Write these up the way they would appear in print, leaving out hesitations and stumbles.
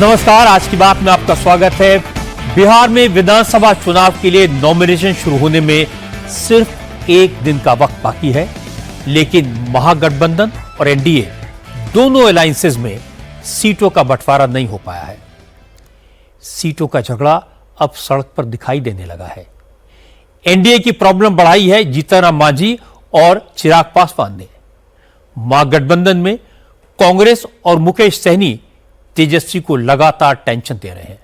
नमस्कार, आज की बात में आपका स्वागत है। बिहार में विधानसभा चुनाव के लिए नॉमिनेशन शुरू होने में सिर्फ एक दिन का वक्त बाकी है, लेकिन महागठबंधन और एनडीए दोनों अलायंसेज में सीटों का बंटवारा नहीं हो पाया है। सीटों का झगड़ा अब सड़क पर दिखाई देने लगा है। एनडीए की प्रॉब्लम बढ़ाई है जीतन राम मांझी और चिराग पासवान ने। महागठबंधन में कांग्रेस और मुकेश सहनी तेजस्वी को लगातार टेंशन दे रहे हैं।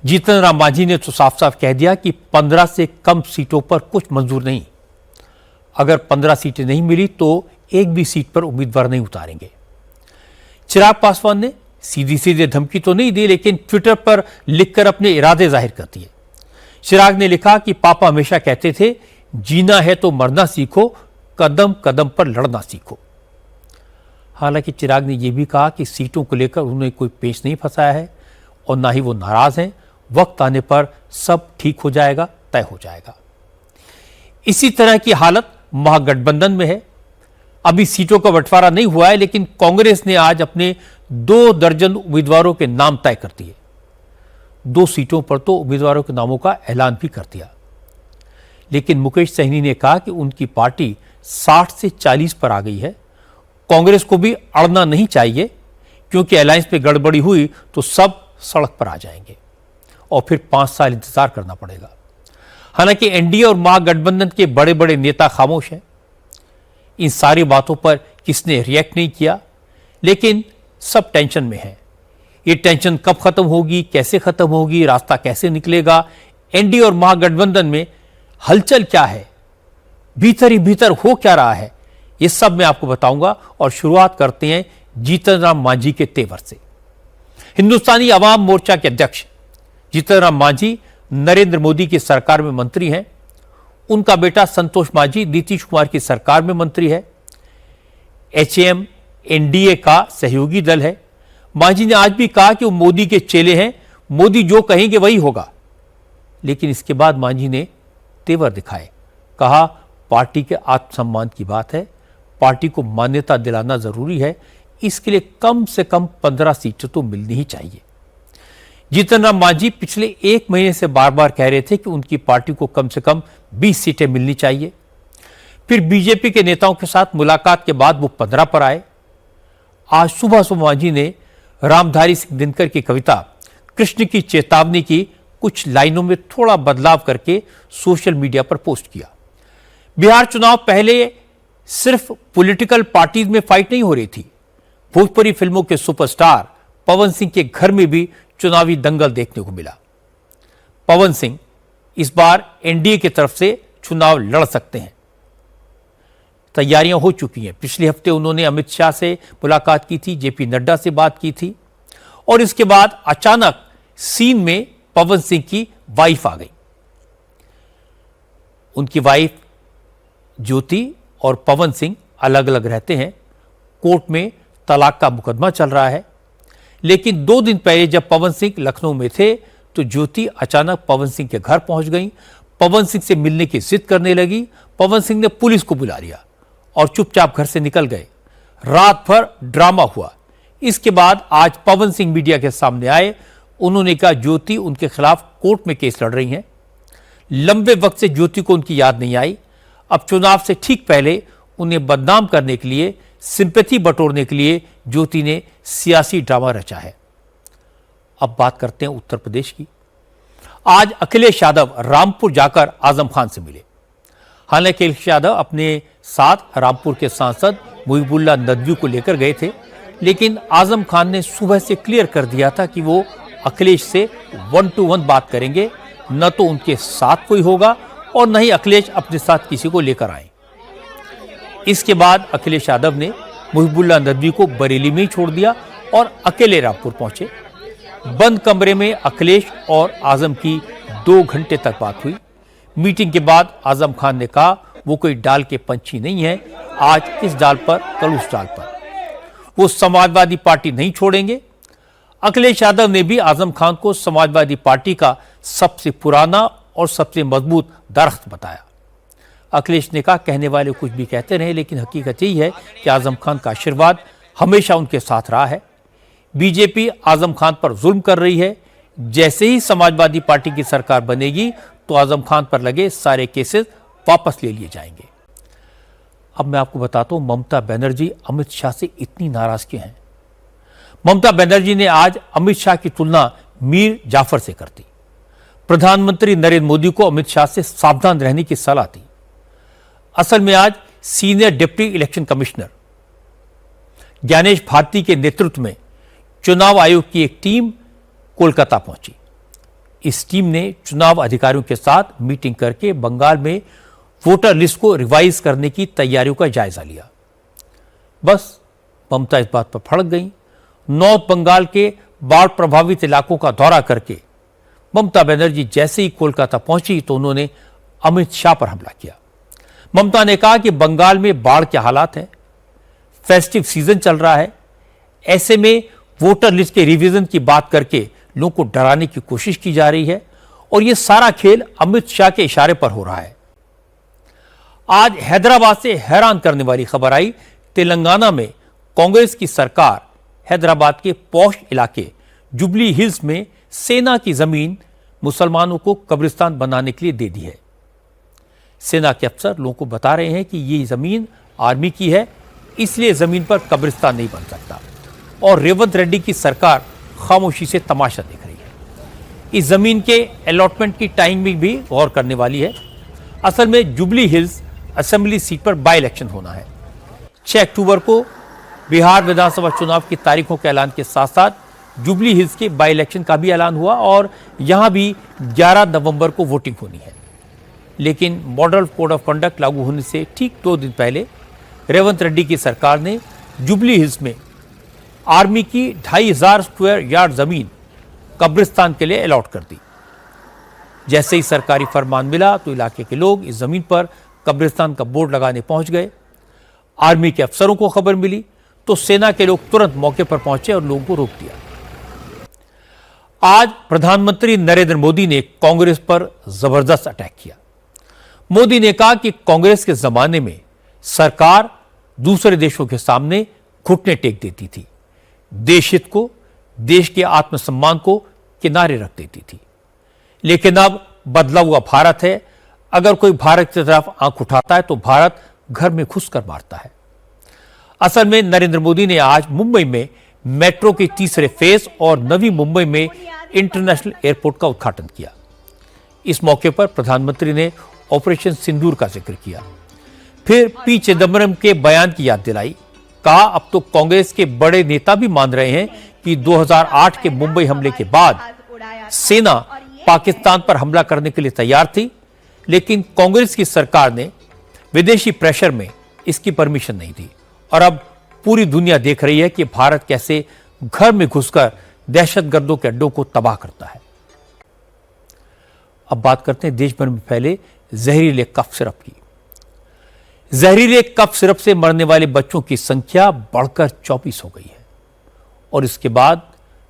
जीतन राम मांझी ने तो साफ साफ कह दिया कि 15 से कम सीटों पर कुछ मंजूर नहीं। अगर 15 सीटें नहीं मिली तो एक भी सीट पर उम्मीदवार नहीं उतारेंगे। चिराग पासवान ने सीधी सीधे धमकी तो नहीं दी, लेकिन ट्विटर पर लिखकर अपने इरादे जाहिर कर दिए। चिराग ने लिखा कि पापा हमेशा कहते थे, जीना है तो मरना सीखो, कदम कदम पर लड़ना सीखो। हालांकि चिराग ने यह भी कहा कि सीटों को लेकर उन्हें कोई पेच नहीं फंसाया है और ना ही वो नाराज हैं। वक्त आने पर सब ठीक हो जाएगा, तय हो जाएगा। इसी तरह की हालत महागठबंधन में है। अभी सीटों का बंटवारा नहीं हुआ है, लेकिन कांग्रेस ने आज अपने 2 दर्जन उम्मीदवारों के नाम तय कर दिए। 2 सीटों पर तो उम्मीदवारों के नामों का ऐलान भी कर दिया, लेकिन मुकेश सहनी ने कहा कि उनकी पार्टी 60 से 40 पर आ गई है। कांग्रेस को भी अड़ना नहीं चाहिए, क्योंकि अलायंस में गड़बड़ी हुई तो सब सड़क पर आ जाएंगे और फिर 5 साल इंतजार करना पड़ेगा। हालांकि एनडीए और महागठबंधन के बड़े बड़े नेता खामोश हैं। इन सारी बातों पर किसने रिएक्ट नहीं किया, लेकिन सब टेंशन में है। ये टेंशन कब खत्म होगी, कैसे खत्म होगी, रास्ता कैसे निकलेगा, एनडीए और महागठबंधन में हलचल क्या है, भीतर ही भीतर हो क्या रहा है, ये सब मैं आपको बताऊंगा। और शुरुआत करते हैं जीतन राम मांझी के तेवर से। हिंदुस्तानी अवाम मोर्चा के अध्यक्ष जीतन राम मांझी नरेंद्र मोदी की सरकार में मंत्री हैं। उनका बेटा संतोष मांझी नीतीश कुमार की सरकार में मंत्री है। एचएम एनडीए का सहयोगी दल है। मांझी ने आज भी कहा कि वो मोदी के चेले हैं, मोदी जो कहेंगे वही होगा। लेकिन इसके बाद मांझी ने तेवर दिखाए, कहा पार्टी के आत्मसम्मान की बात है, पार्टी को मान्यता दिलाना जरूरी है, इसके लिए कम से कम 15 सीटें तो मिलनी ही चाहिए। जीतन राम मांझी पिछले 1 महीने से बार बार कह रहे थे कि उनकी पार्टी को कम से कम 20 सीटें मिलनी चाहिए। फिर बीजेपी के नेताओं के साथ मुलाकात के बाद वो 15 पर आए। आज सुबह सुबह मांझी ने रामधारी सिंह दिनकर की कविता कृष्ण की चेतावनी की कुछ लाइनों में थोड़ा बदलाव करके सोशल मीडिया पर पोस्ट किया। बिहार चुनाव पहले सिर्फ पॉलिटिकल पार्टीज में फाइट नहीं हो रही थी। भोजपुरी फिल्मों के सुपरस्टार पवन सिंह के घर में भी चुनावी दंगल देखने को मिला। पवन सिंह इस बार एनडीए की तरफ से चुनाव लड़ सकते हैं। तैयारियां हो चुकी हैं। पिछले हफ्ते उन्होंने अमित शाह से मुलाकात की थी, जेपी नड्डा से बात की थी, और इसके बाद अचानक सीन में पवन सिंह की वाइफ आ गई। उनकी वाइफ ज्योति और पवन सिंह अलग अलग रहते हैं। कोर्ट में तलाक का मुकदमा चल रहा है। लेकिन 2 दिन पहले जब पवन सिंह लखनऊ में थे तो ज्योति अचानक पवन सिंह के घर पहुंच गई। पवन सिंह से मिलने की जिद करने लगी। पवन सिंह ने पुलिस को बुला लिया और चुपचाप घर से निकल गए। रात भर ड्रामा हुआ। इसके बाद आज पवन सिंह मीडिया के सामने आए। उन्होंने कहा ज्योति उनके खिलाफ कोर्ट में केस लड़ रही हैं। लंबे वक्त से ज्योति को उनकी याद नहीं आई। अब चुनाव से ठीक पहले उन्हें बदनाम करने के लिए, सिंपैथी बटोरने के लिए ज्योति ने सियासी ड्रामा रचा है। अब बात करते हैं उत्तर प्रदेश की। आज अखिलेश यादव रामपुर जाकर आजम खान से मिले। हालांकि अखिलेश यादव अपने साथ रामपुर के सांसद मुहिबुल्लाह नदवी को लेकर गए थे, लेकिन आजम खान ने सुबह से क्लियर कर दिया था कि वो अखिलेश से 1 to 1 बात करेंगे। न तो उनके साथ कोई होगा और न ही अखिलेश अपने साथ किसी को लेकर आए। इसके बाद अखिलेश यादव ने मुहिबुल्लाह नदवी को बरेली में ही छोड़ दिया और अकेले रामपुर पहुंचे। बंद कमरे में अखिलेश और आजम की 2 घंटे तक बात हुई। मीटिंग के बाद आजम खान ने कहा वो कोई डाल के पंछी नहीं है, आज इस डाल पर कल उस डाल पर। वो समाजवादी पार्टी नहीं छोड़ेंगे। अखिलेश यादव ने भी आजम खान को समाजवादी पार्टी का सबसे पुराना और सबसे मजबूत दरख्त बताया। अखिलेश ने कहा कहने वाले कुछ भी कहते रहे, लेकिन हकीकत यही है कि आजम खान का आशीर्वाद हमेशा उनके साथ रहा है। बीजेपी आजम खान पर जुल्म कर रही है। जैसे ही समाजवादी पार्टी की सरकार बनेगी तो आजम खान पर लगे सारे केसेस वापस ले लिए जाएंगे। अब मैं आपको बताता हूं ममता बनर्जी अमित शाह से इतनी नाराज क्यों हैं। ममता बनर्जी ने आज अमित शाह की तुलना मीर जाफर से कर दी। प्रधानमंत्री नरेंद्र मोदी को अमित शाह से सावधान रहने की सलाह दी। असल में आज senior deputy election commissioner Gyanesh Bharti के नेतृत्व में चुनाव आयोग की एक टीम कोलकाता पहुंची। इस टीम ने चुनाव अधिकारियों के साथ मीटिंग करके बंगाल में वोटर लिस्ट को रिवाइज करने की तैयारियों का जायजा लिया। बस ममता इस बात पर भड़क गई। नॉर्थ बंगाल के बाढ़ प्रभावित इलाकों का दौरा करके ममता बनर्जी जैसे ही कोलकाता पहुंची तो उन्होंने अमित शाह पर हमला किया। ममता ने कहा कि बंगाल में बाढ़ के हालात हैं, फेस्टिव सीजन चल रहा है, ऐसे में वोटर लिस्ट के रिवीजन की बात करके लोगों को डराने की कोशिश की जा रही है और यह सारा खेल अमित शाह के इशारे पर हो रहा है। आज हैदराबाद से हैरान करने वाली खबर आई। तेलंगाना में कांग्रेस की सरकार हैदराबाद के पॉश इलाके जुबली हिल्स में सेना की जमीन मुसलमानों को कब्रिस्तान बनाने के लिए दे दी है। सेना के अफसर लोगों को बता रहे हैं कि ये जमीन आर्मी की है, इसलिए जमीन पर कब्रिस्तान नहीं बन सकता और रेवंत रेड्डी की सरकार खामोशी से तमाशा देख रही है। इस जमीन के अलॉटमेंट की टाइमिंग भी गौर करने वाली है। असल में जुबली हिल्स असेंबली सीट पर बाई इलेक्शन होना है। 6 अक्टूबर को बिहार विधानसभा चुनाव की तारीखों के ऐलान के साथ साथ जुबली हिल्स के बाई इलेक्शन का भी ऐलान हुआ और यहां भी 11 नवंबर को वोटिंग होनी है। लेकिन मॉडल कोड ऑफ कंडक्ट लागू होने से ठीक 2 दिन पहले रेवंत रेड्डी की सरकार ने जुबली हिल्स में आर्मी की 2500 स्क्वायर यार्ड जमीन कब्रिस्तान के लिए अलॉट कर दी। जैसे ही सरकारी फरमान मिला तो इलाके के लोग इस जमीन पर कब्रिस्तान का बोर्ड लगाने पहुंच गए। आर्मी के अफसरों को खबर मिली तो सेना के लोग तुरंत मौके पर पहुंचे और लोगों को रोक दिया। आज प्रधानमंत्री नरेंद्र मोदी ने कांग्रेस पर जबरदस्त अटैक किया। मोदी ने कहा कि कांग्रेस के जमाने में सरकार दूसरे देशों के सामने घुटने टेक देती थी, देश हित को, देश के आत्मसम्मान को किनारे रख देती थी। लेकिन अब बदला हुआ भारत है। अगर कोई भारत की तरफ आंख उठाता है तो भारत घर में घुसकर मारता है। असल में नरेंद्र मोदी ने आज मुंबई में मेट्रो के तीसरे फेज और नवी मुंबई में इंटरनेशनल एयरपोर्ट का उद्घाटन किया। इस मौके पर प्रधानमंत्री ने ऑपरेशन सिंदूर का जिक्र किया, फिर पी चिदंबरम के बयान की याद दिलाई। कहा अब तो कांग्रेस के बड़े नेता भी मान रहे हैं कि 2008 के मुंबई हमले के बाद सेना पाकिस्तान पर हमला करने के लिए तैयार थी, लेकिन कांग्रेस की सरकार ने विदेशी प्रेशर में इसकी परमिशन नहीं दी और अब पूरी दुनिया देख रही है कि भारत कैसे घर में घुसकर दहशतगर्दों के अड्डों को तबाह करता है। अब बात करते हैं देश भर में फैले जहरीले कफ सिरप की। जहरीले कफ सिरप से मरने वाले बच्चों की संख्या बढ़कर 24 हो गई है और इसके बाद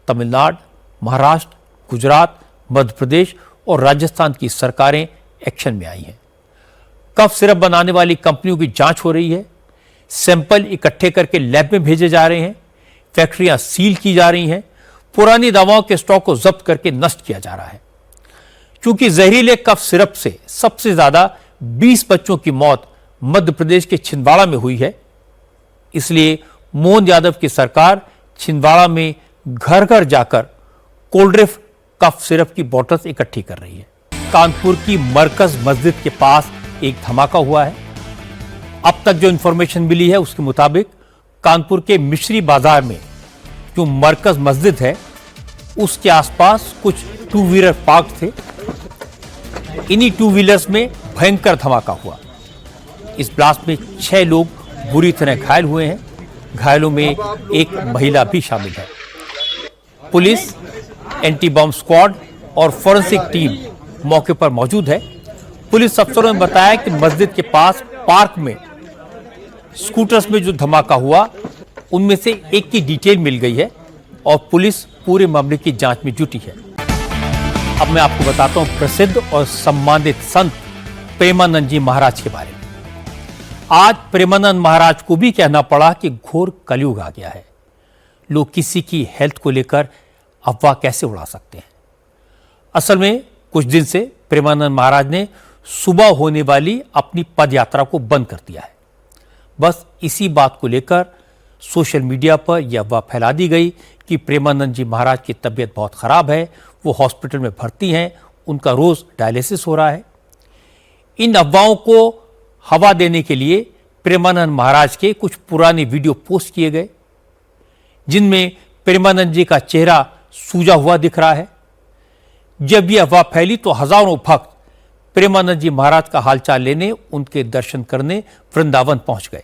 तमिलनाडु, महाराष्ट्र, गुजरात, मध्य प्रदेश और राजस्थान की सरकारें एक्शन में आई हैं। कफ सिरप बनाने वाली कंपनियों की जांच हो रही है, सैंपल इकट्ठे करके लैब में भेजे जा रहे हैं, फैक्ट्रियां सील की जा रही हैं, पुरानी दवाओं के स्टॉक को जब्त करके नष्ट किया जा रहा है। क्योंकि जहरीले कफ सिरप से सबसे ज्यादा 20 बच्चों की मौत मध्य प्रदेश के छिंदवाड़ा में हुई है, इसलिए मोहन यादव की सरकार छिंदवाड़ा में घर घर जाकर कोल्ड्रिफ कफ सिरप की बोतल्स इकट्ठी कर रही है। कानपुर की मरकज मस्जिद के पास एक धमाका हुआ है। अब तक जो इंफॉर्मेशन मिली है उसके मुताबिक कानपुर के मिश्री बाजार में जो मरकज मस्जिद है उसके आसपास कुछ 2 व्हीलर पार्क थे। इन्हीं 2 व्हीलर्स में भयंकर धमाका हुआ। इस ब्लास्ट में 6 लोग बुरी तरह घायल हुए हैं। घायलों में एक महिला भी शामिल है। पुलिस, एंटी बॉम्ब स्क्वाड और फोरेंसिक टीम मौके पर मौजूद है। पुलिस अफसरों ने बताया कि मस्जिद के पास पार्क में स्कूटर्स में जो धमाका हुआ उनमें से एक की डिटेल मिल गई है और पुलिस पूरे मामले की जांच में जुटी है। अब मैं आपको बताता हूं प्रसिद्ध और सम्मानित संत प्रेमानंद जी महाराज के बारे में। आज प्रेमानंद महाराज को भी कहना पड़ा कि घोर कलयुग आ गया है। लोग किसी की हेल्थ को लेकर अफवाह कैसे उड़ा सकते हैं। असल में कुछ दिन से प्रेमानंद महाराज ने सुबह होने वाली अपनी पद यात्रा को बंद कर दिया है। बस इसी बात को लेकर सोशल मीडिया पर यह अफवाह फैला दी गई कि प्रेमानंद जी महाराज की तबीयत बहुत खराब है, वो हॉस्पिटल में भर्ती हैं, उनका रोज डायलिसिस हो रहा है। इन अफवाहों को हवा देने के लिए प्रेमानंद महाराज के कुछ पुराने वीडियो पोस्ट किए गए, जिनमें प्रेमानंद जी का चेहरा सूजा हुआ दिख रहा है। जब यह अफवाह फैली तो हजारों भक्त प्रेमानंद जी महाराज का हालचाल लेने, उनके दर्शन करने वृंदावन पहुंच गए।